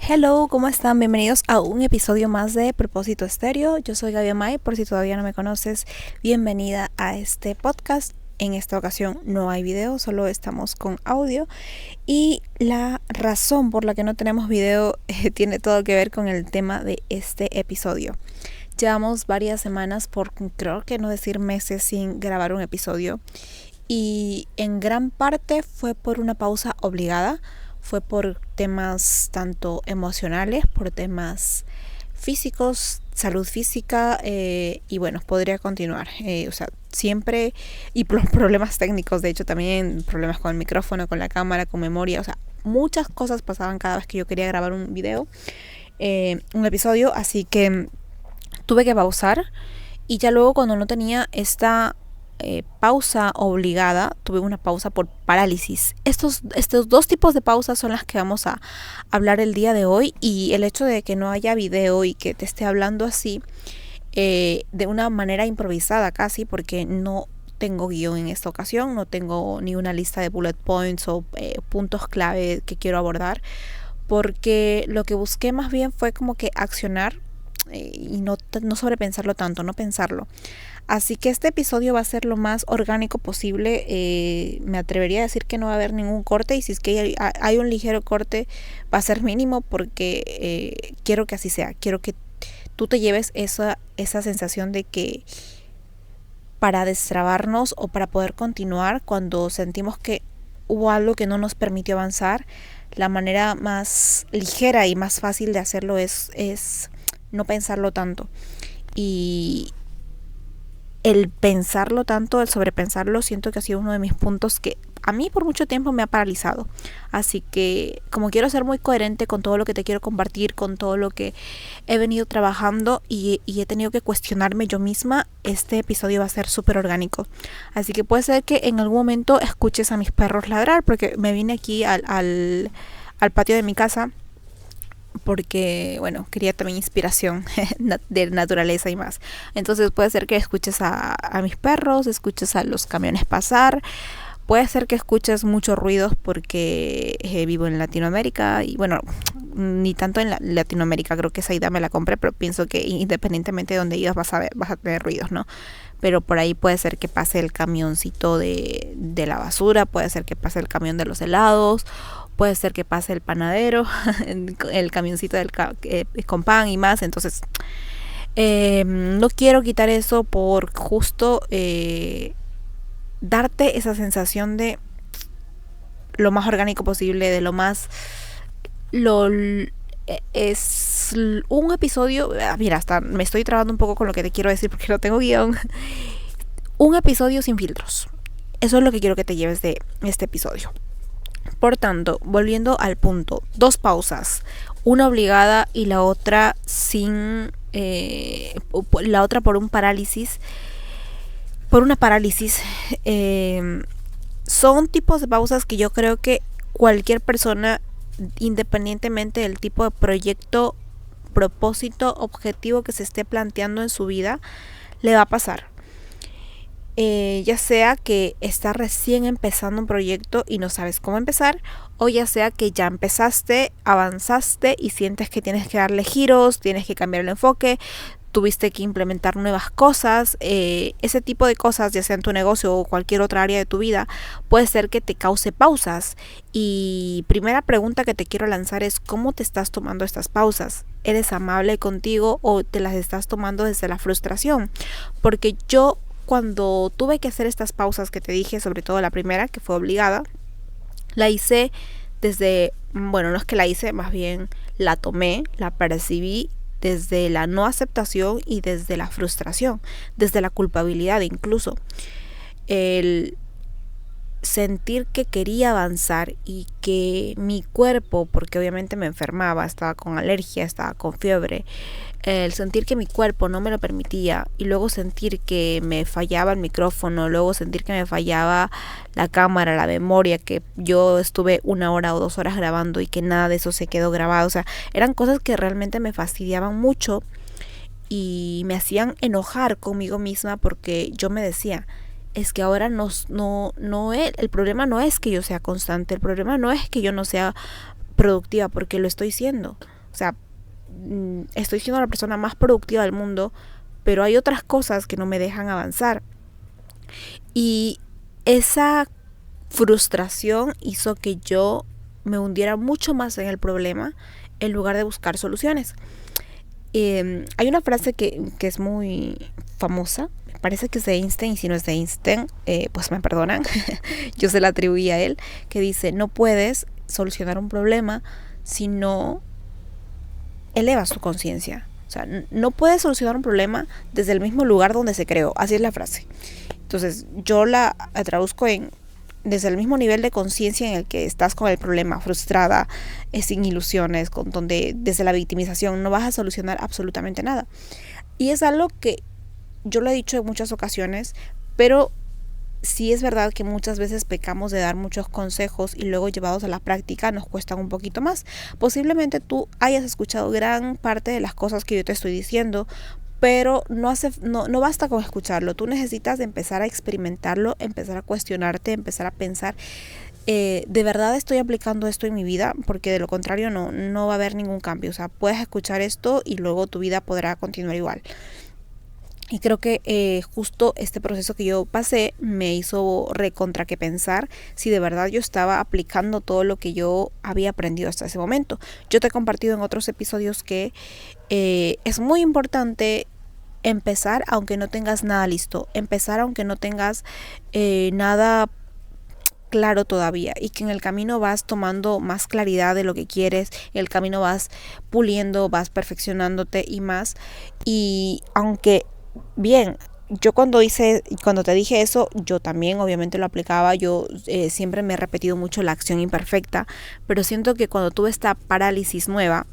Hello, ¿cómo están? Bienvenidos a un episodio más de Propósito Estéreo. Yo soy Gaby Amay, por si todavía no me conoces, bienvenida a este podcast. En esta ocasión no hay video, solo estamos con audio. Y la razón por la que no tenemos video tiene todo que ver con el tema de este episodio. Llevamos varias semanas, por creo que no decir meses, sin grabar un episodio. Y en gran parte fue por una pausa obligada. Fue por temas tanto emocionales, por temas físicos, salud física y bueno, podría continuar. Siempre, y por problemas técnicos, de hecho también problemas con el micrófono, con la cámara, con memoria, muchas cosas pasaban cada vez que yo quería grabar un video, un episodio, así que tuve que pausar y ya luego cuando no tenía esta pausa obligada, tuve una pausa por parálisis. Estos dos tipos de pausas son las que vamos a hablar el día de hoy, y el hecho de que no haya video y que te esté hablando así de una manera improvisada casi, porque no tengo guión en esta ocasión, no tengo ni una lista de bullet points o puntos clave que quiero abordar, porque lo que busqué más bien fue como que accionar y no sobrepensarlo tanto, no pensarlo. Así que este episodio va a ser lo más orgánico posible. Me atrevería a decir que no va a haber ningún corte, y si es que hay un ligero corte va a ser mínimo, porque quiero que así sea. Quiero que tú te lleves esa sensación de que para destrabarnos o para poder continuar cuando sentimos que hubo algo que no nos permitió avanzar, la manera más ligera y más fácil de hacerlo es no pensarlo tanto. Y el pensarlo tanto, el sobrepensarlo, siento que ha sido uno de mis puntos que a mí por mucho tiempo me ha paralizado. Así que como quiero ser muy coherente con todo lo que te quiero compartir, con todo lo que he venido trabajando y he tenido que cuestionarme yo misma, este episodio va a ser súper orgánico. Así que puede ser que en algún momento escuches a mis perros ladrar, porque me vine aquí al patio de mi casa porque, bueno, quería también inspiración de naturaleza y más. Entonces puede ser que escuches a mis perros, escuches a los camiones pasar, puede ser que escuches muchos ruidos porque vivo en Latinoamérica y bueno, ni tanto en Latinoamérica, creo que esa idea me la compré, pero pienso que independientemente de donde ibas vas a tener ruidos, ¿no? Pero por ahí puede ser que pase el camioncito de la basura, puede ser que pase el camión de los helados, puede ser que pase el panadero, el camioncito con pan y más. Entonces no quiero quitar eso por justo darte esa sensación de lo más orgánico posible, de lo más es un episodio. Mira, hasta me estoy trabando un poco con lo que te quiero decir porque no tengo guión. Un episodio sin filtros. Eso es lo que quiero que te lleves de este episodio. Por tanto, volviendo al punto, 2 pausas, una obligada y la otra sin, la otra por una parálisis. Son tipos de pausas que yo creo que cualquier persona, independientemente del tipo de proyecto, propósito, objetivo que se esté planteando en su vida, le va a pasar. Ya sea que estás recién empezando un proyecto y no sabes cómo empezar, o ya sea que ya empezaste, avanzaste y sientes que tienes que darle giros, tienes que cambiar el enfoque, tuviste que implementar nuevas cosas. Ese tipo de cosas, ya sea en tu negocio o cualquier otra área de tu vida, puede ser que te cause pausas. Y primera pregunta que te quiero lanzar es: ¿cómo te estás tomando estas pausas? ¿Eres amable contigo o te las estás tomando desde la frustración? Porque yo, cuando tuve que hacer estas pausas que te dije, sobre todo la primera, que fue obligada, la hice desde, bueno, no es que la hice, más bien la tomé, la percibí desde la no aceptación y desde la frustración, desde la culpabilidad incluso. El sentir que quería avanzar y que mi cuerpo, porque obviamente me enfermaba, estaba con alergia, estaba con fiebre, el sentir que mi cuerpo no me lo permitía, y luego sentir que me fallaba el micrófono, luego sentir que me fallaba la cámara, la memoria, que yo estuve 1 hora o 2 horas grabando y que nada de eso se quedó grabado. Eran cosas que realmente me fastidiaban mucho y me hacían enojar conmigo misma, porque yo me decía: es que ahora no es, el problema no es que yo sea constante, el problema no es que yo no sea productiva, porque lo estoy siendo. O sea, estoy siendo la persona más productiva del mundo, pero hay otras cosas que no me dejan avanzar. Y esa frustración hizo que yo me hundiera mucho más en el problema en lugar de buscar soluciones. Hay una frase que es muy famosa, me parece que es de Einstein, y si no es de Einstein, pues me perdonan, yo se la atribuí a él, que dice: no puedes solucionar un problema si no elevas tu conciencia. O sea, no puedes solucionar un problema desde el mismo lugar donde se creó. Así es la frase. Entonces, yo la traduzco en: desde el mismo nivel de conciencia en el que estás con el problema, frustrada, sin ilusiones, donde desde la victimización no vas a solucionar absolutamente nada. Y es algo que yo lo he dicho en muchas ocasiones, pero sí es verdad que muchas veces pecamos de dar muchos consejos y luego llevados a la práctica nos cuestan un poquito más. Posiblemente tú hayas escuchado gran parte de las cosas que yo te estoy diciendo, pero no basta con escucharlo. Tú necesitas empezar a experimentarlo, empezar a cuestionarte, empezar a pensar: ¿de verdad estoy aplicando esto en mi vida? Porque de lo contrario no va a haber ningún cambio. O sea, puedes escuchar esto y luego tu vida podrá continuar igual. Y creo que justo este proceso que yo pasé me hizo recontra que pensar si de verdad yo estaba aplicando todo lo que yo había aprendido hasta ese momento. Yo te he compartido en otros episodios que es muy importante empezar aunque no tengas nada listo, empezar aunque no tengas nada claro todavía, y que en el camino vas tomando más claridad de lo que quieres, en el camino vas puliendo, vas perfeccionándote y más. Y aunque bien, yo cuando te dije eso, yo también obviamente lo aplicaba. Yo siempre me he repetido mucho la acción imperfecta, pero siento que cuando tuve esta parálisis nueva,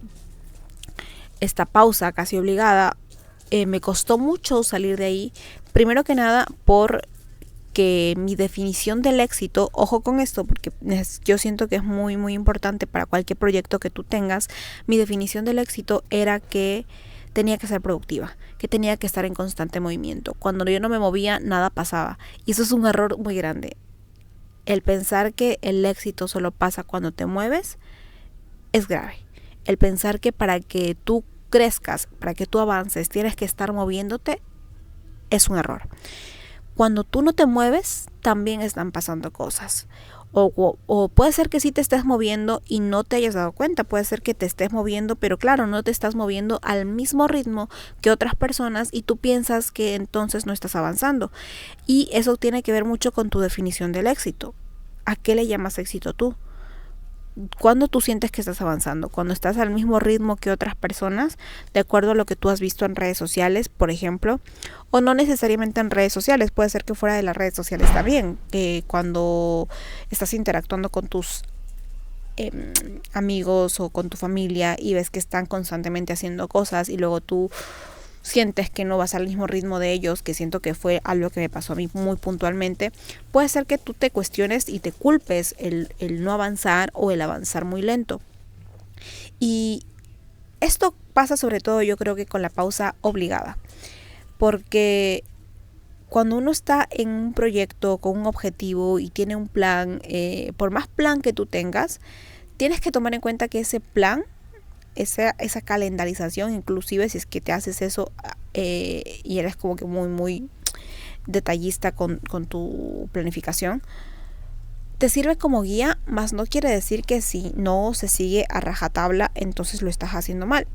esta pausa casi obligada, me costó mucho salir de ahí. Primero que nada porque mi definición del éxito, ojo con esto, porque yo siento que es muy muy importante para cualquier proyecto que tú tengas. Mi definición del éxito era que tenía que ser productiva, que tenía que estar en constante movimiento. Cuando yo no me movía, nada pasaba. Y eso es un error muy grande. El pensar que el éxito solo pasa cuando te mueves es grave. El pensar que para que tú crezcas, para que tú avances, tienes que estar moviéndote, es un error. Cuando tú no te mueves, también están pasando cosas. O puede ser que sí te estés moviendo y no te hayas dado cuenta. Puede ser que te estés moviendo, pero claro, no te estás moviendo al mismo ritmo que otras personas y tú piensas que entonces no estás avanzando. Y eso tiene que ver mucho con tu definición del éxito. ¿A qué le llamas éxito tú? ¿Cuándo tú sientes que estás avanzando? Cuando estás al mismo ritmo que otras personas, de acuerdo a lo que tú has visto en redes sociales, por ejemplo, o no necesariamente en redes sociales, puede ser que fuera de las redes sociales también, cuando estás interactuando con tus amigos o con tu familia y ves que están constantemente haciendo cosas y luego tú sientes que no vas al mismo ritmo de ellos, que siento que fue algo que me pasó a mí muy puntualmente. Puede ser que tú te cuestiones y te culpes el no avanzar o el avanzar muy lento. Y esto pasa sobre todo, yo creo que con la pausa obligada, porque cuando uno está en un proyecto con un objetivo y tiene un plan, por más plan que tú tengas, tienes que tomar en cuenta que ese plan, esa calendarización, inclusive si es que te haces eso y eres como que muy muy detallista con tu planificación, te sirve como guía, mas no quiere decir que si no se sigue a rajatabla entonces lo estás haciendo mal,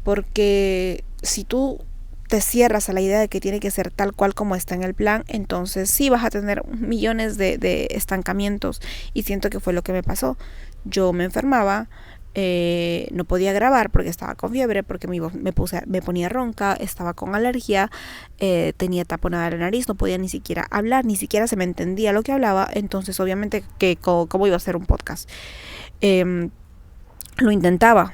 porque si tú te cierras a la idea de que tiene que ser tal cual como está en el plan, entonces sí vas a tener millones de estancamientos. Y siento que fue lo que me pasó. Yo me enfermaba, no podía grabar porque estaba con fiebre, porque mi voz me ponía ronca, estaba con alergia, tenía taponada la nariz, no podía ni siquiera hablar, ni siquiera se me entendía lo que hablaba. Entonces obviamente que cómo iba a ser un podcast. Lo intentaba,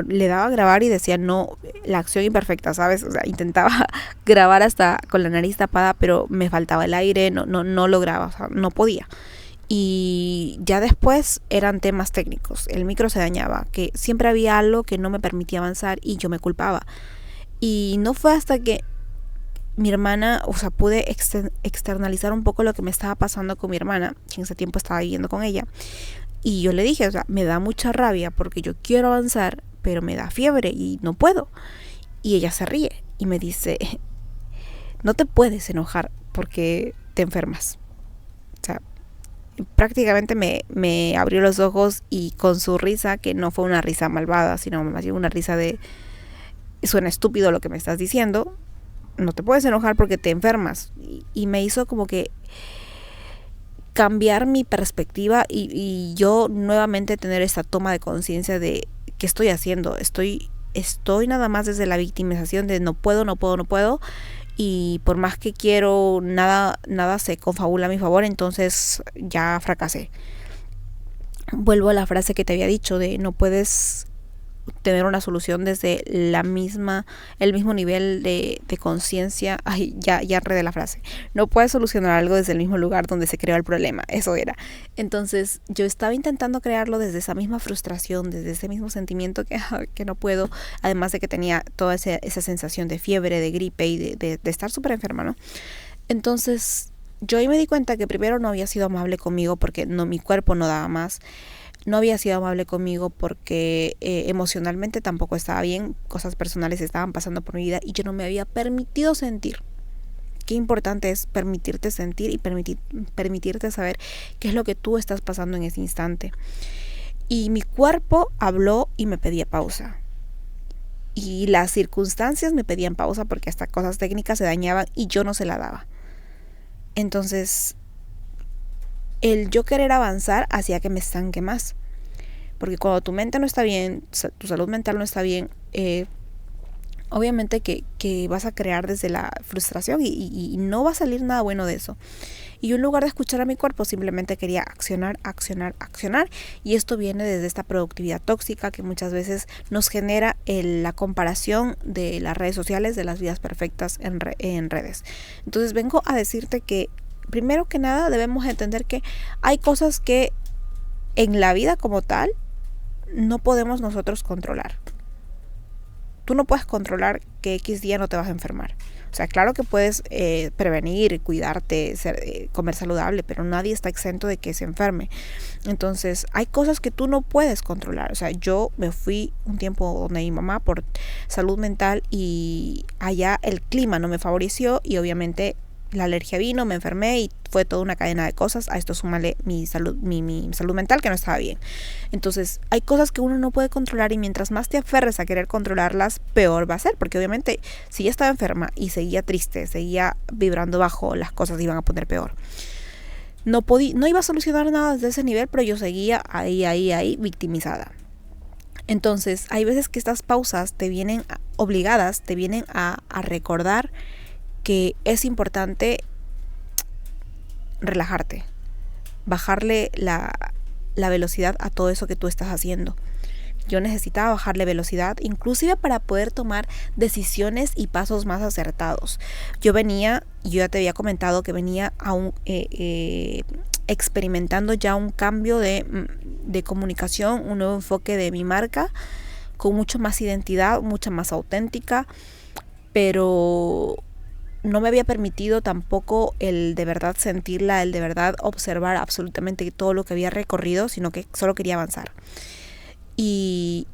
le daba a grabar y decía no, la acción imperfecta, ¿sabes? O sea, intentaba grabar hasta con la nariz tapada, pero me faltaba el aire, no lograba, o sea, no podía. Y ya después eran temas técnicos, el micro se dañaba, que siempre había algo que no me permitía avanzar y yo me culpaba. Y no fue hasta que mi hermana, o sea, pude externalizar un poco lo que me estaba pasando con mi hermana, que en ese tiempo estaba viviendo con ella. Y yo le dije, o sea, me da mucha rabia porque yo quiero avanzar, pero me da fiebre y no puedo. Y ella se ríe y me dice, no te puedes enojar porque te enfermas. O sea, prácticamente me abrió los ojos y con su risa, que no fue una risa malvada, sino más bien una risa de, suena estúpido lo que me estás diciendo, no te puedes enojar porque te enfermas. Y me hizo como que cambiar mi perspectiva y yo nuevamente tener esta toma de conciencia de qué estoy haciendo. Estoy nada más desde la victimización de no puedo, y por más que quiero, nada se confabula a mi favor, entonces ya fracasé. Vuelvo a la frase que te había dicho de no puedes tener una solución desde el mismo nivel de conciencia. Ay, ya enredé la frase. No puedes solucionar algo desde el mismo lugar donde se creó el problema. Eso era. Entonces yo estaba intentando crearlo desde esa misma frustración, desde ese mismo sentimiento que no puedo, además de que tenía toda esa sensación de fiebre, de gripe y de estar súper enferma, ¿no? Entonces yo ahí me di cuenta que primero no había sido amable conmigo porque mi cuerpo no daba más. No había sido amable conmigo porque emocionalmente tampoco estaba bien. Cosas personales estaban pasando por mi vida y yo no me había permitido sentir. Qué importante es permitirte sentir y permitirte saber qué es lo que tú estás pasando en ese instante. Y mi cuerpo habló y me pedía pausa. Y las circunstancias me pedían pausa porque hasta cosas técnicas se dañaban y yo no se la daba. Entonces, el yo querer avanzar hacía que me estanque más. Porque cuando tu mente no está bien, tu salud mental no está bien, obviamente que vas a crear desde la frustración y no va a salir nada bueno de eso. Y en lugar de escuchar a mi cuerpo, simplemente quería accionar. Y esto viene desde esta productividad tóxica que muchas veces nos genera la comparación de las redes sociales, de las vidas perfectas en redes. Entonces vengo a decirte que primero que nada debemos entender que hay cosas que en la vida como tal no podemos nosotros controlar. Tú no puedes controlar que X día no te vas a enfermar. O sea, claro que puedes prevenir, cuidarte, comer saludable, pero nadie está exento de que se enferme. Entonces, hay cosas que tú no puedes controlar. O sea, yo me fui un tiempo donde mi mamá por salud mental y allá el clima no me favoreció y obviamente la alergia vino, me enfermé y fue toda una cadena de cosas. A esto súmale mi salud mental que no estaba bien. Entonces hay cosas que uno no puede controlar y mientras más te aferres a querer controlarlas, peor va a ser. Porque obviamente si ya estaba enferma y seguía triste, seguía vibrando bajo, las cosas iban a poner peor. No iba a solucionar nada desde ese nivel, pero yo seguía ahí victimizada. Entonces hay veces que estas pausas te vienen obligadas, te vienen a recordar que es importante relajarte, bajarle la velocidad a todo eso que tú estás haciendo. Yo necesitaba bajarle velocidad, inclusive para poder tomar decisiones y pasos más acertados. Yo ya te había comentado que venía experimentando ya un cambio de comunicación, un nuevo enfoque de mi marca, con mucho más identidad, mucha más auténtica, pero no me había permitido tampoco el de verdad sentirla, el de verdad observar absolutamente todo lo que había recorrido, sino que solo quería avanzar. Y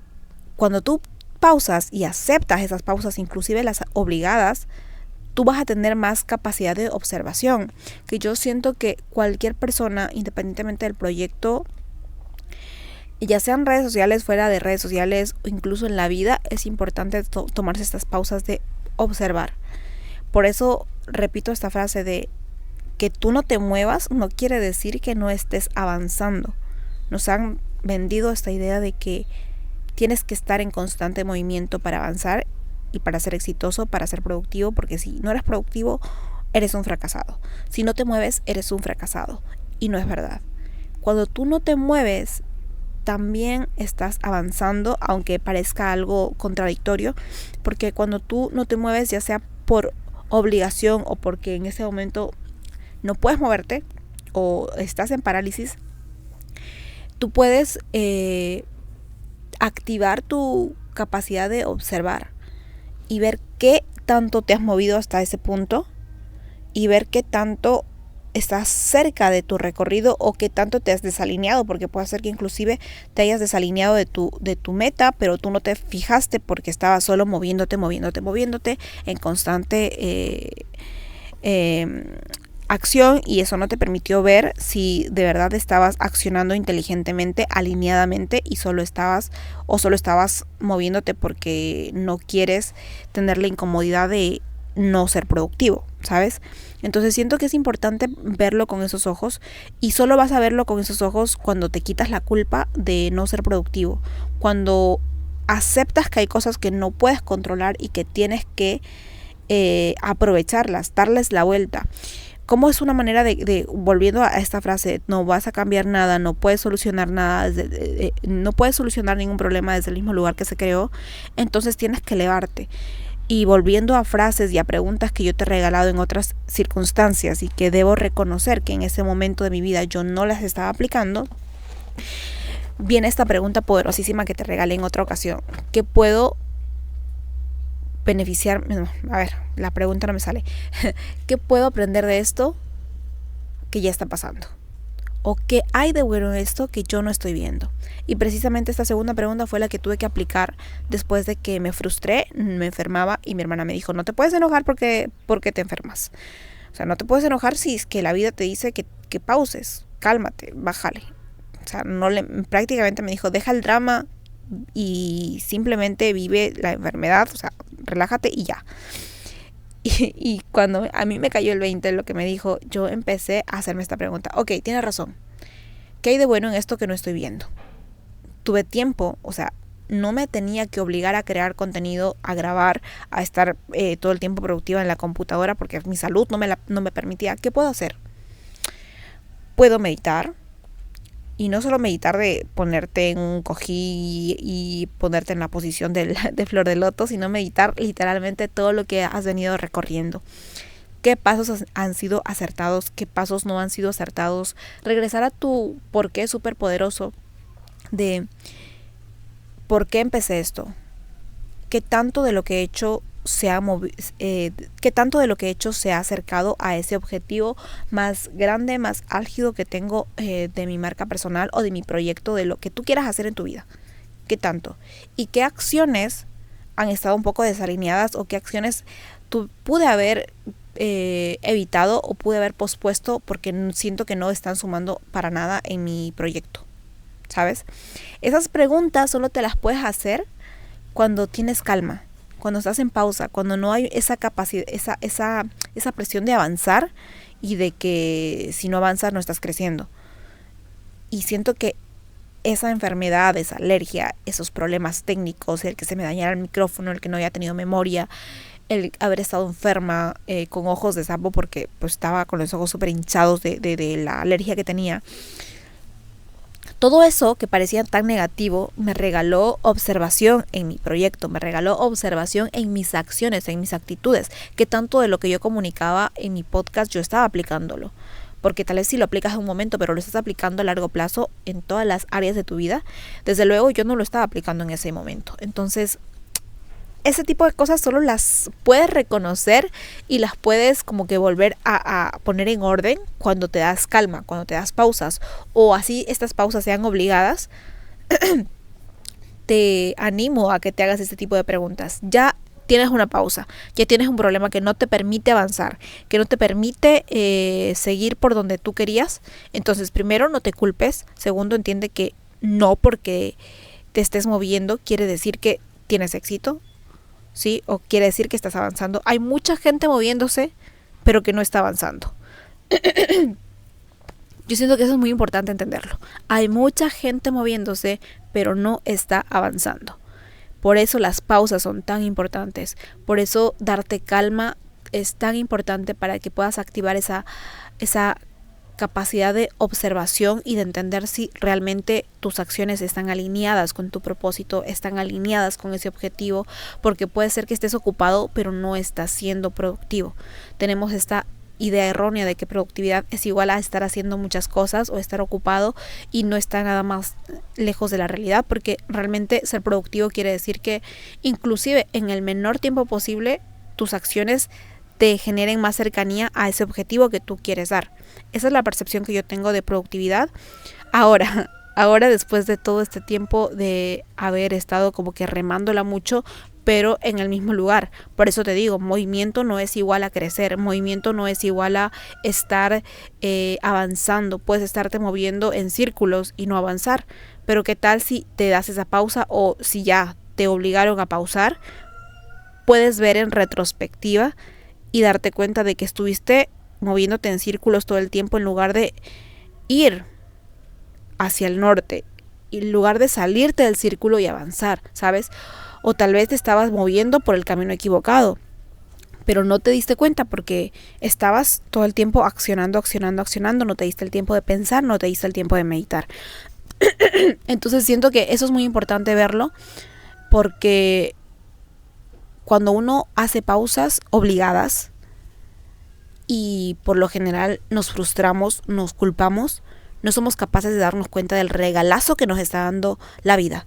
cuando tú pausas y aceptas esas pausas, inclusive las obligadas, tú vas a tener más capacidad de observación. Que yo siento que cualquier persona, independientemente del proyecto, ya sea en redes sociales, fuera de redes sociales o incluso en la vida, es importante tomarse estas pausas de observar. Por eso repito esta frase de que tú no te muevas no quiere decir que no estés avanzando. Nos han vendido esta idea de que tienes que estar en constante movimiento para avanzar y para ser exitoso, para ser productivo, porque si no eres productivo, eres un fracasado. Si no te mueves, eres un fracasado. Y no es verdad. Cuando tú no te mueves, también estás avanzando, aunque parezca algo contradictorio, porque cuando tú no te mueves, ya sea por obligación o porque en ese momento no puedes moverte o estás en parálisis, tú puedes activar tu capacidad de observar y ver qué tanto te has movido hasta ese punto y ver qué tanto estás cerca de tu recorrido o qué tanto te has desalineado, porque puede ser que inclusive te hayas desalineado de tu meta, pero tú no te fijaste porque estabas solo moviéndote en constante acción, y eso no te permitió ver si de verdad estabas accionando inteligentemente, alineadamente, y solo estabas moviéndote porque no quieres tener la incomodidad de no ser productivo, ¿sabes? Entonces siento que es importante verlo con esos ojos, y solo vas a verlo con esos ojos cuando te quitas la culpa de no ser productivo, cuando aceptas que hay cosas que no puedes controlar y que tienes que aprovecharlas, darles la vuelta. ¿Cómo es una manera de volviendo a esta frase, no vas a cambiar nada, no puedes solucionar nada, no puedes solucionar ningún problema desde el mismo lugar que se creó? Entonces tienes que elevarte. Y volviendo a frases y a preguntas que yo te he regalado en otras circunstancias y que debo reconocer que en ese momento de mi vida yo no las estaba aplicando, viene esta pregunta poderosísima que te regalé en otra ocasión. ¿Qué puedo beneficiarme? No, a ver, la pregunta no me sale. ¿Qué puedo aprender de esto que ya está pasando? ¿O qué hay de bueno en esto que yo no estoy viendo? Y precisamente esta segunda pregunta fue la que tuve que aplicar después de que me frustré, me enfermaba, y mi hermana me dijo, no te puedes enojar porque te enfermas. O sea, no te puedes enojar si es que la vida te dice que pauses, cálmate, bájale. O sea, prácticamente me dijo, deja el drama y simplemente vive la enfermedad, o sea, relájate y ya. Y cuando a mí me cayó el 20 lo que me dijo, yo empecé a hacerme esta pregunta. Ok, tienes razón. ¿Qué hay de bueno en esto que no estoy viendo? Tuve tiempo, o sea, no me tenía que obligar a crear contenido, a grabar, a estar todo el tiempo productiva en la computadora porque mi salud no me permitía. ¿Qué puedo hacer? Puedo meditar. Y no solo meditar de ponerte en un cojín y ponerte en la posición de flor de loto, sino meditar literalmente todo lo que has venido recorriendo. ¿Qué pasos han sido acertados? ¿Qué pasos no han sido acertados? Regresar a tu por qué superpoderoso de por qué empecé esto. ¿Qué tanto de lo que he hecho qué tanto de lo que he hecho se ha acercado a ese objetivo más grande, más álgido que tengo de mi marca personal o de mi proyecto, de lo que tú quieras hacer en tu vida? ¿Qué tanto? ¿Y qué acciones han estado un poco desalineadas o qué acciones pude haber evitado o pude haber pospuesto porque siento que no están sumando para nada en mi proyecto? ¿Sabes? Esas preguntas solo te las puedes hacer cuando tienes calma, cuando estás en pausa, cuando no hay esa capacidad, esa presión de avanzar y de que si no avanzas no estás creciendo. Y siento que esa enfermedad, esa alergia, esos problemas técnicos, el que se me dañara el micrófono, el que no haya tenido memoria, el haber estado enferma con ojos de sapo porque pues estaba con los ojos súper hinchados de la alergia que tenía. Todo eso que parecía tan negativo me regaló observación en mi proyecto, me regaló observación en mis acciones, en mis actitudes, que tanto de lo que yo comunicaba en mi podcast yo estaba aplicándolo. Porque tal vez si lo aplicas en un momento, pero lo estás aplicando a largo plazo en todas las áreas de tu vida, desde luego yo no lo estaba aplicando en ese momento. Entonces, ese tipo de cosas solo las puedes reconocer y las puedes como que volver a poner en orden cuando te das calma, cuando te das pausas, o así estas pausas sean obligadas. Te animo a que te hagas este tipo de preguntas. Ya tienes una pausa, ya tienes un problema que no te permite avanzar, que no te permite seguir por donde tú querías. Entonces, primero, no te culpes. Segundo, entiende que no porque te estés moviendo quiere decir que tienes éxito. ¿Sí? O quiere decir que estás avanzando. Hay mucha gente moviéndose, pero que no está avanzando. Yo siento que eso es muy importante entenderlo. Hay mucha gente moviéndose, pero no está avanzando. Por eso las pausas son tan importantes. Por eso darte calma es tan importante para que puedas activar esa capacidad de observación y de entender si realmente tus acciones están alineadas con tu propósito, están alineadas con ese objetivo, porque puede ser que estés ocupado pero no estás siendo productivo. Tenemos esta idea errónea de que productividad es igual a estar haciendo muchas cosas o estar ocupado, y no está nada más lejos de la realidad, porque realmente ser productivo quiere decir que inclusive en el menor tiempo posible tus acciones te generen más cercanía a ese objetivo que tú quieres dar. Esa es la percepción que yo tengo de productividad. Ahora después de todo este tiempo de haber estado como que remándola mucho, pero en el mismo lugar. Por eso te digo, movimiento no es igual a crecer, movimiento no es igual a estar avanzando. Puedes estarte moviendo en círculos y no avanzar, pero ¿qué tal si te das esa pausa o si ya te obligaron a pausar? Puedes ver en retrospectiva y darte cuenta de que estuviste moviéndote en círculos todo el tiempo en lugar de ir hacia el norte, en lugar de salirte del círculo y avanzar, ¿sabes? O tal vez te estabas moviendo por el camino equivocado, pero no te diste cuenta porque estabas todo el tiempo accionando, no te diste el tiempo de pensar, no te diste el tiempo de meditar. Entonces siento que eso es muy importante verlo, porque cuando uno hace pausas obligadas y por lo general nos frustramos, nos culpamos, no somos capaces de darnos cuenta del regalazo que nos está dando la vida.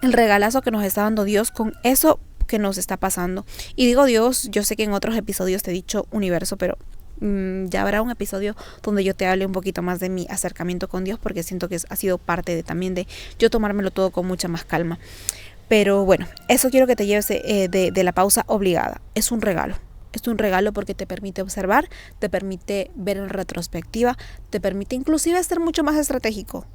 El regalazo que nos está dando Dios con eso que nos está pasando. Y digo Dios, yo sé que en otros episodios te he dicho universo, pero ya habrá un episodio donde yo te hable un poquito más de mi acercamiento con Dios, porque siento que ha sido parte de también de yo tomármelo todo con mucha más calma. Pero bueno, eso quiero que te lleves de la pausa obligada. Es un regalo. Es un regalo porque te permite observar, te permite ver en retrospectiva, te permite inclusive ser mucho más estratégico.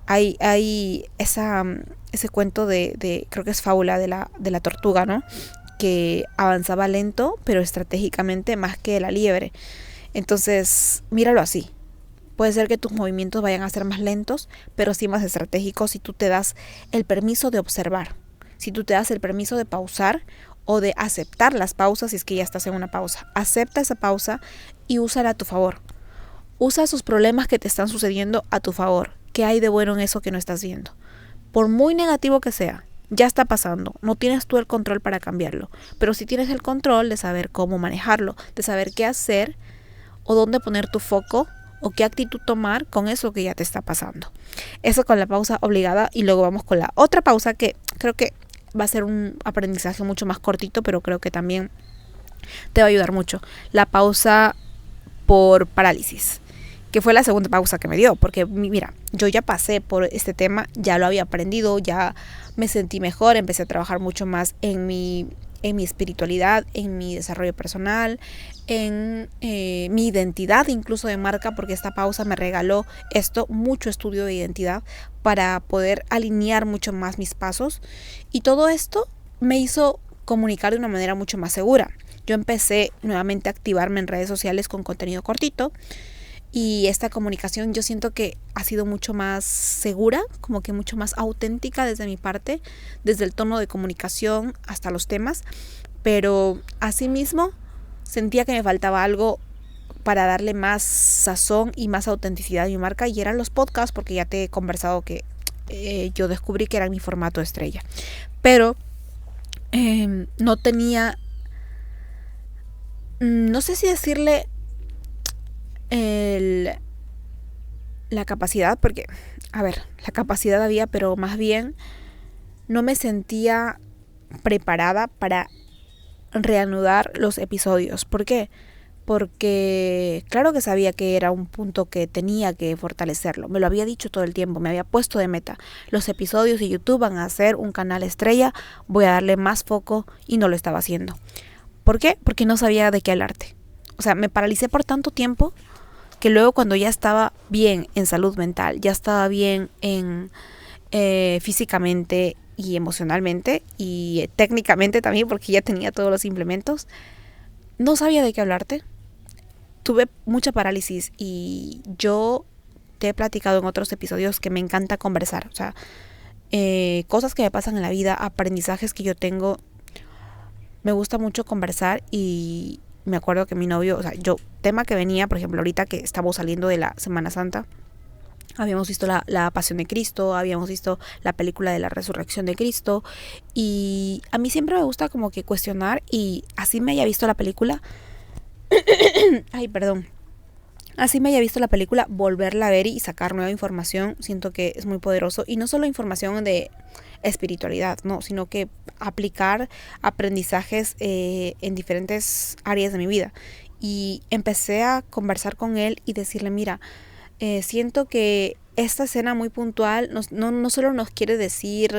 Hay ese cuento de creo que es fábula de la tortuga, ¿no? Que avanzaba lento, pero estratégicamente más que la liebre. Entonces, míralo así. Puede ser que tus movimientos vayan a ser más lentos, pero sí más estratégicos si tú te das el permiso de observar, si tú te das el permiso de pausar o de aceptar las pausas si es que ya estás en una pausa. Acepta esa pausa y úsala a tu favor. Usa esos problemas que te están sucediendo a tu favor. ¿Qué hay de bueno en eso que no estás viendo? Por muy negativo que sea, ya está pasando. No tienes tú el control para cambiarlo, pero sí tienes el control de saber cómo manejarlo, de saber qué hacer o dónde poner tu foco o qué actitud tomar con eso que ya te está pasando. Eso con la pausa obligada, y luego vamos con la otra pausa que creo que va a ser un aprendizaje mucho más cortito, pero creo que también te va a ayudar mucho. La pausa por parálisis, que fue la segunda pausa que me dio, porque mira, yo ya pasé por este tema, ya lo había aprendido, ya me sentí mejor, empecé a trabajar mucho más en mi espiritualidad, en mi desarrollo personal, en mi identidad incluso de marca, porque esta pausa me regaló mucho estudio de identidad para poder alinear mucho más mis pasos, y todo esto me hizo comunicar de una manera mucho más segura. Yo empecé nuevamente a activarme en redes sociales con contenido cortito, y esta comunicación yo siento que ha sido mucho más segura, como que mucho más auténtica desde mi parte, desde el tono de comunicación hasta los temas, pero asimismo sentía que me faltaba algo para darle más sazón y más autenticidad a mi marca, y eran los podcasts, porque ya te he conversado que yo descubrí que era mi formato estrella, pero no tenía, no sé si decirle la capacidad, porque a ver, la capacidad había, pero más bien no me sentía preparada para reanudar los episodios. ¿Por qué? Porque claro que sabía que era un punto que tenía que fortalecerlo, me lo había dicho todo el tiempo, me había puesto de meta: los episodios de YouTube van a ser un canal estrella, voy a darle más foco, y no lo estaba haciendo. ¿Por qué? Porque no sabía de qué hablarte. O sea, me paralicé por tanto tiempo que luego, cuando ya estaba bien en salud mental, ya estaba bien en físicamente y emocionalmente y técnicamente también, porque ya tenía todos los implementos, no sabía de qué hablarte. Tuve mucha parálisis, y yo te he platicado en otros episodios que me encanta conversar. O sea, cosas que me pasan en la vida, aprendizajes que yo tengo, me gusta mucho conversar. Y me acuerdo que mi novio, o sea, tema que venía, por ejemplo, ahorita que estamos saliendo de la Semana Santa, habíamos visto la Pasión de Cristo, habíamos visto la película de la Resurrección de Cristo, y a mí siempre me gusta como que cuestionar, y así me haya visto la película, así me haya visto la película, volverla a ver y sacar nueva información, siento que es muy poderoso. Y no solo información de espiritualidad, no, sino que aplicar aprendizajes en diferentes áreas de mi vida. Y empecé a conversar con él y decirle, mira, siento que esta escena muy puntual no solo nos quiere decir,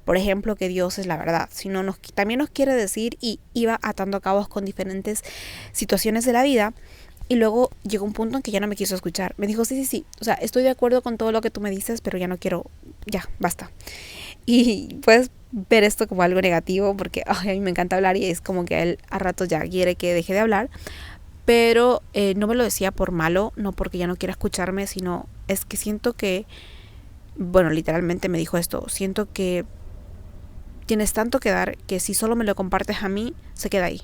por ejemplo, que Dios es la verdad, sino también nos quiere decir, y iba atando cabos con diferentes situaciones de la vida. Y luego llegó un punto en que ya no me quiso escuchar. Me dijo, sí, o sea, estoy de acuerdo con todo lo que tú me dices, pero ya no quiero, ya, basta. Y puedes ver esto como algo negativo porque a mí me encanta hablar y es como que él a ratos ya quiere que deje de hablar. Pero no me lo decía por malo, no porque ya no quiera escucharme, sino es que siento que, bueno, literalmente me dijo esto, siento que tienes tanto que dar que si solo me lo compartes a mí, se queda ahí.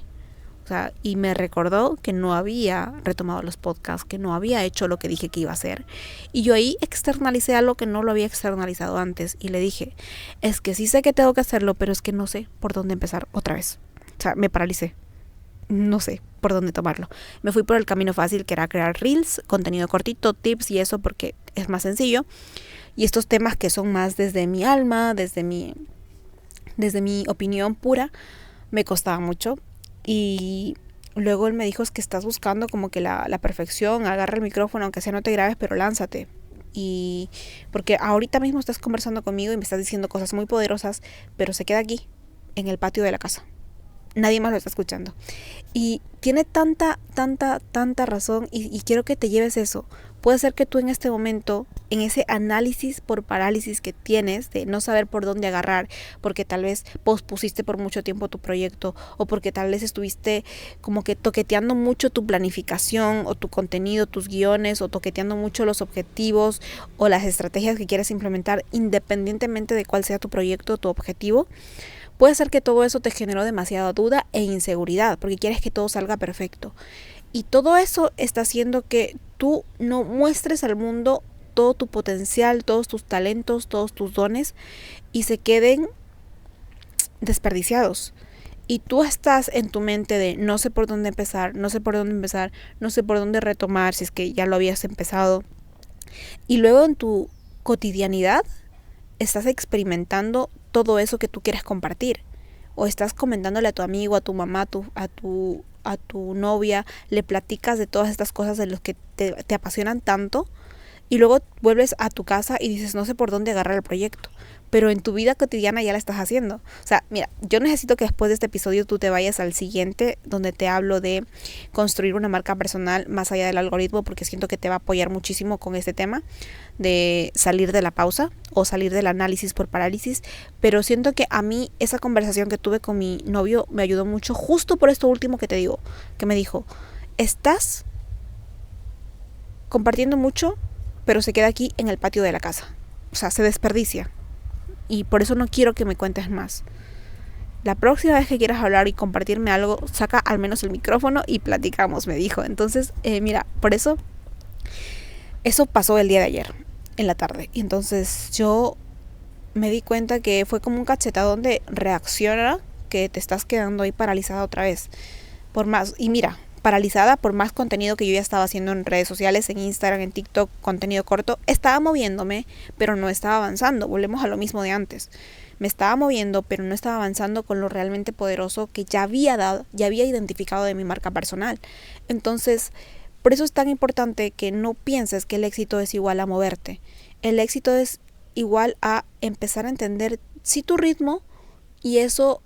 O sea, y me recordó que no había retomado los podcasts, que no había hecho lo que dije que iba a hacer. Y yo ahí externalicé algo que no lo había externalizado antes. Y le dije, es que sí sé que tengo que hacerlo, pero es que no sé por dónde empezar otra vez. O sea, me paralicé. No sé por dónde tomarlo. Me fui por el camino fácil, que era crear reels, contenido cortito, tips y eso, porque es más sencillo. Y estos temas que son más desde mi alma, desde mi opinión pura, me costaba mucho. Y luego él me dijo, es que estás buscando como que la perfección, agarra el micrófono, aunque sea no te grabes, pero lánzate. Y porque ahorita mismo estás conversando conmigo y me estás diciendo cosas muy poderosas, pero se queda aquí, en el patio de la casa. Nadie más lo está escuchando. Y tiene tanta razón y quiero que te lleves eso. Puede ser que tú en este momento, en ese análisis por parálisis que tienes de no saber por dónde agarrar, porque tal vez pospusiste por mucho tiempo tu proyecto o porque tal vez estuviste como que toqueteando mucho tu planificación o tu contenido, tus guiones, o toqueteando mucho los objetivos o las estrategias que quieres implementar independientemente de cuál sea tu proyecto, tu objetivo. Puede ser que todo eso te generó demasiada duda e inseguridad porque quieres que todo salga perfecto. Y todo eso está haciendo que tú no muestres al mundo todo tu potencial, todos tus talentos, todos tus dones y se queden desperdiciados. Y tú estás en tu mente de no sé por dónde empezar, no sé por dónde retomar si es que ya lo habías empezado. Y luego en tu cotidianidad estás experimentando todo eso que tú quieres compartir. O estás comentándole a tu amigo, a tu mamá, a tu novia, le platicas de todas estas cosas de los que te apasionan tanto y luego vuelves a tu casa y dices, no sé por dónde agarrar el proyecto. Pero en tu vida cotidiana ya la estás haciendo. O sea, mira, yo necesito que después de este episodio tú te vayas al siguiente, donde te hablo de construir una marca personal más allá del algoritmo, porque siento que te va a apoyar muchísimo con este tema de salir de la pausa o salir del análisis por parálisis. Pero siento que a mí esa conversación que tuve con mi novio me ayudó mucho justo por esto último que te digo, que me dijo, estás compartiendo mucho, pero se queda aquí en el patio de la casa. O sea, se desperdicia. Y por eso no quiero que me cuentes más. La próxima vez que quieras hablar y compartirme algo, saca al menos el micrófono y platicamos, me dijo. Entonces, mira, por eso pasó el día de ayer, en la tarde. Y entonces yo me di cuenta que fue como un cachetadón de reacciona, que te estás quedando ahí paralizada otra vez. Y mira, paralizada por más contenido que yo ya estaba haciendo en redes sociales, en Instagram, en TikTok, contenido corto. Estaba moviéndome, pero no estaba avanzando. Volvemos a lo mismo de antes. Me estaba moviendo, pero no estaba avanzando con lo realmente poderoso que ya había identificado de mi marca personal. Entonces, por eso es tan importante que no pienses que el éxito es igual a moverte. El éxito es igual a empezar a entender sí tu ritmo y eso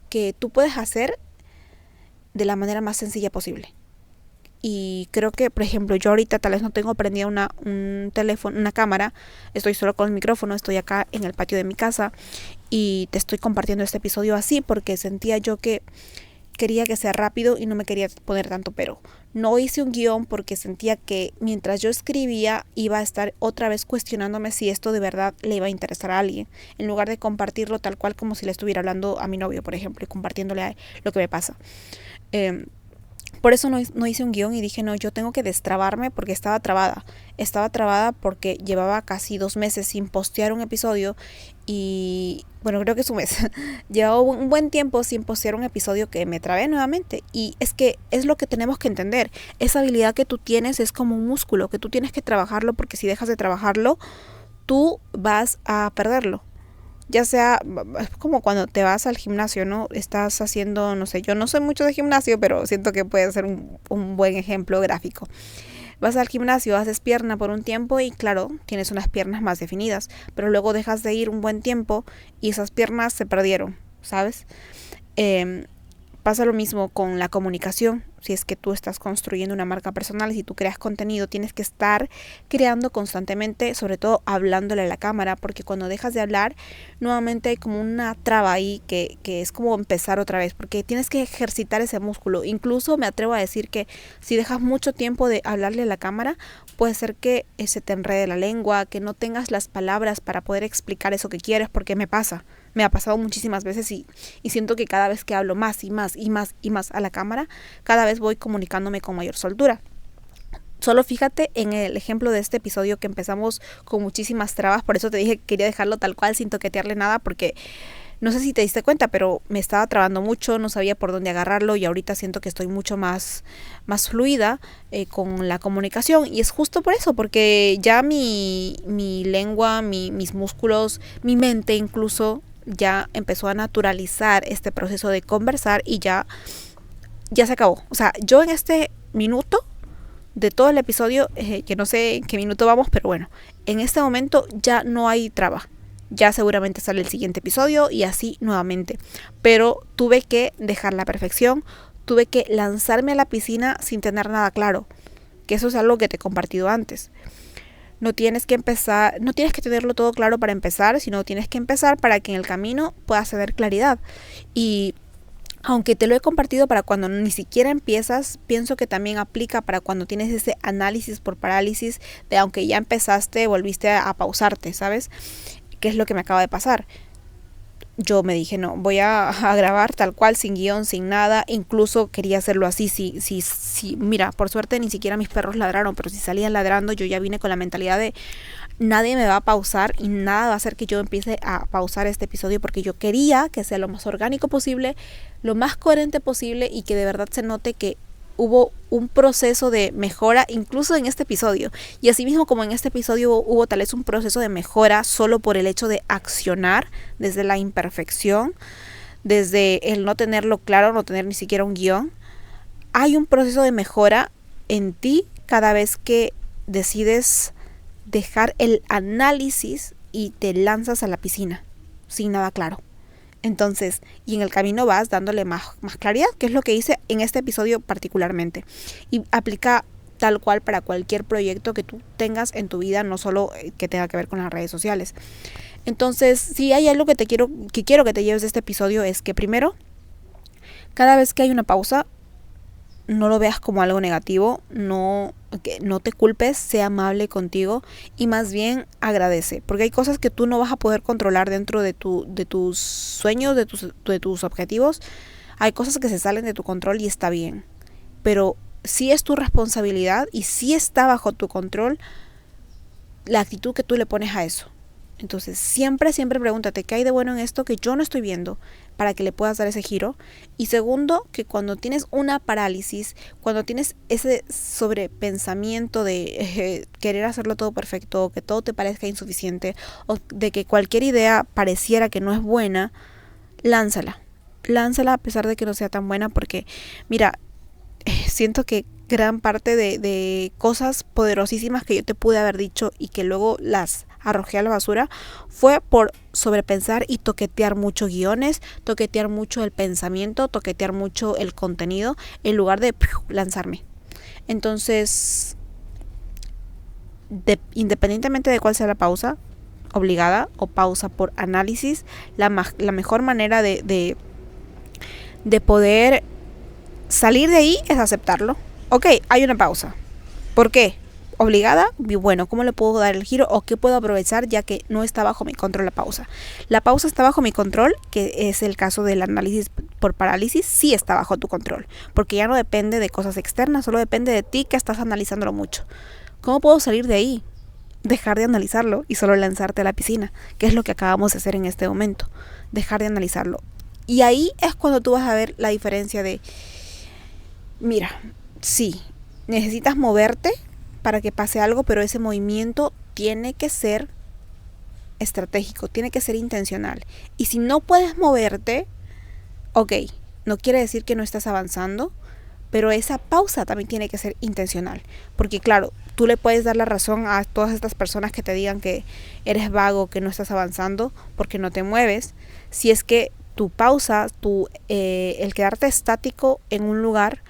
que tú puedes hacer de la manera más sencilla posible. Y creo que, por ejemplo, yo ahorita tal vez no tengo prendida un teléfono, una cámara, estoy solo con el micrófono, estoy acá en el patio de mi casa y te estoy compartiendo este episodio así porque sentía yo que quería que sea rápido y no me quería poner tanto pero. No hice un guión porque sentía que mientras yo escribía iba a estar otra vez cuestionándome si esto de verdad le iba a interesar a alguien, en lugar de compartirlo tal cual como si le estuviera hablando a mi novio, por ejemplo, y compartiéndole lo que me pasa. Por eso no hice un guión y dije, no, yo tengo que destrabarme porque estaba trabada porque llevaba casi 2 meses sin postear un episodio y, bueno, creo que es un mes, llevaba un buen tiempo sin postear un episodio que me trabé nuevamente y es que es lo que tenemos que entender, esa habilidad que tú tienes es como un músculo, que tú tienes que trabajarlo porque si dejas de trabajarlo, tú vas a perderlo. Ya sea, es como cuando te vas al gimnasio, ¿no? Estás haciendo, no sé, yo no soy mucho de gimnasio, pero siento que puede ser un buen ejemplo gráfico. Vas al gimnasio, haces pierna por un tiempo y claro, tienes unas piernas más definidas, pero luego dejas de ir un buen tiempo y esas piernas se perdieron, ¿sabes? Eh, Pasa lo mismo con la comunicación. Si es que tú estás construyendo una marca personal y si tú creas contenido, tienes que estar creando constantemente, sobre todo hablándole a la cámara, porque cuando dejas de hablar, nuevamente hay como una traba ahí que es como empezar otra vez, porque tienes que ejercitar ese músculo. Incluso me atrevo a decir que si dejas mucho tiempo de hablarle a la cámara, puede ser que se te enrede la lengua, que no tengas las palabras para poder explicar eso que quieres, porque me ha pasado muchísimas veces y siento que cada vez que hablo más y más y más y más a la cámara, cada vez voy comunicándome con mayor soltura. Solo fíjate en el ejemplo de este episodio que empezamos con muchísimas trabas, por eso te dije que quería dejarlo tal cual sin toquetearle nada, porque no sé si te diste cuenta, pero me estaba trabando mucho, no sabía por dónde agarrarlo y ahorita siento que estoy mucho más fluida con la comunicación y es justo por eso, porque ya mi lengua, mis músculos, mi mente incluso ya empezó a naturalizar este proceso de conversar y ya se acabó. O sea, yo en este minuto de todo el episodio, que no sé en qué minuto vamos, pero bueno, en este momento ya no hay traba. Ya seguramente sale el siguiente episodio y así nuevamente. Pero tuve que dejar la perfección, tuve que lanzarme a la piscina sin tener nada claro. Que eso es algo que te he compartido antes. No tienes que empezar, no tienes que tenerlo todo claro para empezar, sino tienes que empezar para que en el camino puedas tener claridad. Y aunque te lo he compartido para cuando ni siquiera empiezas, pienso que también aplica para cuando tienes ese análisis por parálisis de aunque ya empezaste, volviste a pausarte, ¿sabes? ¿Qué es lo que me acaba de pasar? Yo me dije, no, voy a grabar tal cual, sin guión, sin nada. Incluso quería hacerlo así, mira, por suerte ni siquiera mis perros ladraron, pero si salían ladrando yo ya vine con la mentalidad de nadie me va a pausar y nada va a hacer que yo empiece a pausar este episodio, porque yo quería que sea lo más orgánico posible, lo más coherente posible y que de verdad se note que hubo un proceso de mejora incluso en este episodio. Y así mismo como en este episodio hubo tal vez un proceso de mejora solo por el hecho de accionar desde la imperfección, desde el no tenerlo claro, no tener ni siquiera un guión. Hay un proceso de mejora en ti cada vez que decides dejar el análisis y te lanzas a la piscina sin nada claro. Entonces, y en el camino vas dándole más claridad, que es lo que hice en este episodio particularmente. Y aplica tal cual para cualquier proyecto que tú tengas en tu vida, no solo que tenga que ver con las redes sociales. Entonces, si hay algo que quiero que te lleves de este episodio es que primero, cada vez que hay una pausa, no lo veas como algo negativo, no te culpes, sea amable contigo y más bien agradece, porque hay cosas que tú no vas a poder controlar dentro de tus sueños, de tus objetivos. Hay cosas que se salen de tu control y está bien, pero sí es tu responsabilidad y sí está bajo tu control la actitud que tú le pones a eso. Entonces siempre pregúntate qué hay de bueno en esto que yo no estoy viendo para que le puedas dar ese giro. Y segundo, que cuando tienes una parálisis, cuando tienes ese sobrepensamiento de querer hacerlo todo perfecto, que todo te parezca insuficiente o de que cualquier idea pareciera que no es buena, lánzala a pesar de que no sea tan buena, porque mira, siento que gran parte de cosas poderosísimas que yo te pude haber dicho y que luego las arrojé a la basura fue por sobrepensar y toquetear mucho guiones, toquetear mucho el pensamiento, toquetear mucho el contenido en lugar de lanzarme. Entonces, independientemente de cuál sea la pausa obligada o pausa por análisis, la mejor manera de poder salir de ahí es aceptarlo. Ok, hay una pausa. ¿Por qué? ¿Obligada? Bueno, ¿cómo le puedo dar el giro o qué puedo aprovechar ya que no está bajo mi control la pausa? La pausa está bajo mi control, que es el caso del análisis por parálisis, sí está bajo tu control, porque ya no depende de cosas externas, solo depende de ti que estás analizándolo mucho. ¿Cómo puedo salir de ahí? Dejar de analizarlo y solo lanzarte a la piscina, que es lo que acabamos de hacer en este momento, dejar de analizarlo. Y ahí es cuando tú vas a ver la diferencia de, mira, sí, necesitas moverte para que pase algo, pero ese movimiento tiene que ser estratégico, tiene que ser intencional. Y si no puedes moverte, ok, no quiere decir que no estás avanzando, pero esa pausa también tiene que ser intencional. Porque claro, tú le puedes dar la razón a todas estas personas que te digan que eres vago, que no estás avanzando, porque no te mueves. Si es que tu pausa, el quedarte estático en un lugar,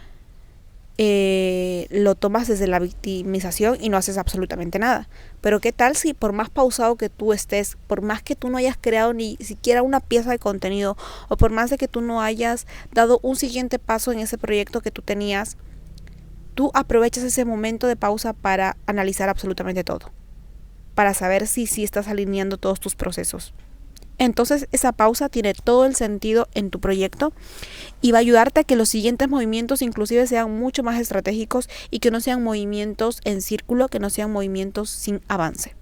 lo tomas desde la victimización y no haces absolutamente nada. Pero qué tal si por más pausado que tú estés, por más que tú no hayas creado ni siquiera una pieza de contenido, o por más de que tú no hayas dado un siguiente paso en ese proyecto que tú tenías, tú aprovechas ese momento de pausa para analizar absolutamente todo, para saber si estás alineando todos tus procesos. Entonces esa pausa tiene todo el sentido en tu proyecto y va a ayudarte a que los siguientes movimientos inclusive sean mucho más estratégicos y que no sean movimientos en círculo, que no sean movimientos sin avance.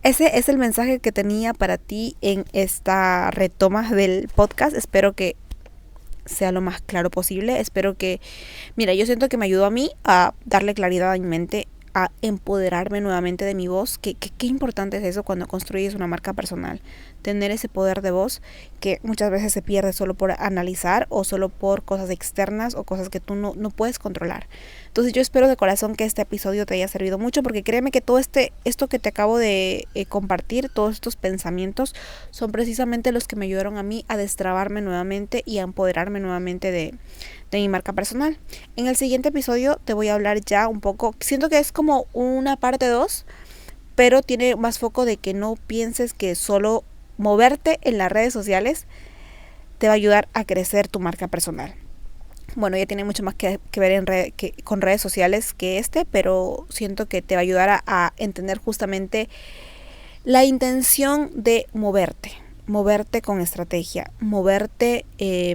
Ese es el mensaje que tenía para ti en esta retoma del podcast. Espero que sea lo más claro posible. Espero que, mira, yo siento que me ayudó a mí a darle claridad a mi mente, a empoderarme nuevamente de mi voz. Qué importante es eso cuando construyes una marca personal, tener ese poder de voz que muchas veces se pierde solo por analizar o solo por cosas externas o cosas que tú no puedes controlar. Entonces yo espero de corazón que este episodio te haya servido mucho, porque créeme que todo esto que te acabo de compartir, todos estos pensamientos son precisamente los que me ayudaron a mí a destrabarme nuevamente y a empoderarme nuevamente de mi marca personal. En el siguiente episodio te voy a hablar ya un poco, siento que es como una parte 2, pero tiene más foco de que no pienses que solo moverte en las redes sociales te va a ayudar a crecer tu marca personal. Bueno, ya tiene mucho más que ver con redes sociales que pero siento que te va a ayudar a entender justamente la intención de moverte con estrategia, moverte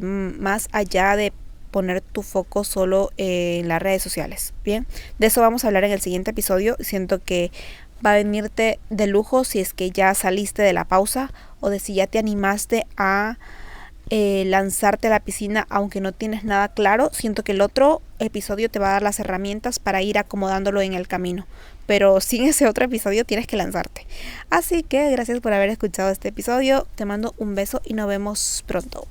más allá de poner tu foco solo en las redes sociales. Bien, de eso vamos a hablar en el siguiente episodio. Siento que va a venirte de lujo si es que ya saliste de la pausa o de si ya te animaste a lanzarte a la piscina aunque no tienes nada claro. Siento que el otro episodio te va a dar las herramientas para ir acomodándolo en el camino, pero sin ese otro episodio tienes que lanzarte. Así que gracias por haber escuchado este episodio, te mando un beso y nos vemos pronto.